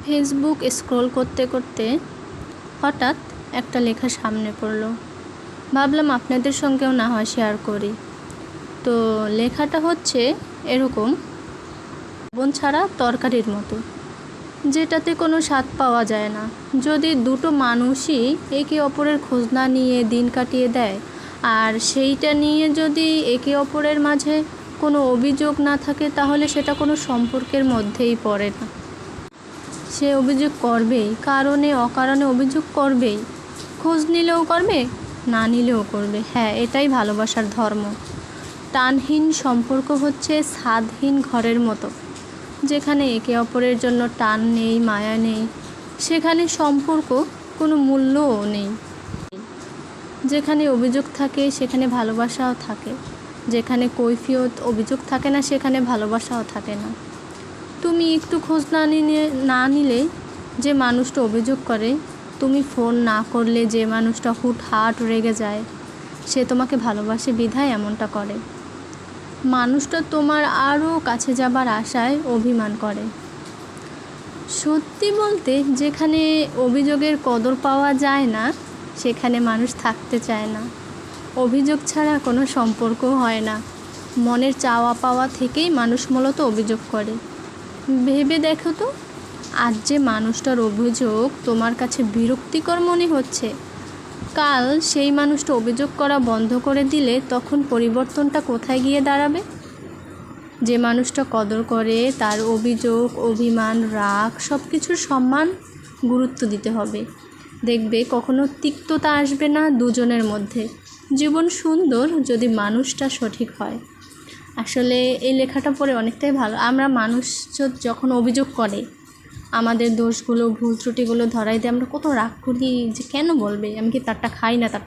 Facebook scroll করতে করতে হঠাৎ একটা লেখা সামনে পড়লো। ভাবলাম আপনাদের সঙ্গেও না হয় শেয়ার করি। তো লেখাটা হচ্ছে এরকম, লবণ ছাড়া তরকারির মতো, যেটাতে কোনো স্বাদ পাওয়া যায় না। যদি দুটো মানুষই একে অপরের খোঁজ না নিয়ে দিন কাটিয়ে দেয়, আর সেইটা নিয়ে যদি একে অপরের মাঝে কোনো অভিযোগ না থাকে, তাহলে সেটা কোনো সম্পর্কের মধ্যেই পড়ে না। সে অভিযোগ করবেই, কারণে অকারণে অভিযোগ করবেই। খোঁজ নিলেও করবে, না নিলেও করবে। হ্যাঁ, এটাই ভালোবাসার ধর্ম। টানহীন সম্পর্ক হচ্ছে স্বাদহীন ঘরের মতো। যেখানে একে অপরের জন্য টান নেই, মায়া নেই, সেখানে সম্পর্ক কোনো মূল্যও নেই। যেখানে অভিযোগ থাকে সেখানে ভালোবাসাও থাকে, যেখানে কৈফিয়ত অভিযোগ থাকে না সেখানে ভালোবাসাও থাকে না। তুমি একটু খোঁজ না নিলে যে মানুষটা অভিযোগ করে, তুমি ফোন না করলে যে মানুষটা হুটহাট রেগে যায়, সে তোমাকে ভালোবাসে বিধায় এমনটা করে। মানুষটা তোমার আরও কাছে যাবার আশায় অভিমান করে। সত্যি বলতে, যেখানে অভিযোগের কদর পাওয়া যায় না, সেখানে মানুষ থাকতে চায় না। অভিযোগ ছাড়া কোনো সম্পর্ক হয় না। মনের চাওয়া পাওয়া থেকেই মানুষ মূলত অভিযোগ করে। ভেবে দেখো তো, আজ যে মানুষটার অভিযোগ তোমার কাছে বিরক্তিকর মনে হচ্ছে, কাল সেই মানুষটা অভিযোগ করা বন্ধ করে দিলে তখন পরিবর্তনটা কোথায় গিয়ে দাঁড়াবে? যে মানুষটা কদর করে, তার অভিযোগ, অভিমান, রাগ সব কিছুর সম্মান, গুরুত্ব দিতে হবে। দেখবে কখনো তিক্ততা আসবে না দুজনের মধ্যে। জীবন সুন্দর যদি মানুষটা সঠিক হয়। আসলে এই লেখাটা পড়ে অনেকটাই ভালো। আমরা মানুষ যখন অভিযোগ করে, আমাদের দোষগুলো, ভুল ত্রুটিগুলো ধরাই দিয়ে আমরা কত রাগ করি, যে কেন বলবে, আমি কি তারটা খাই না, তার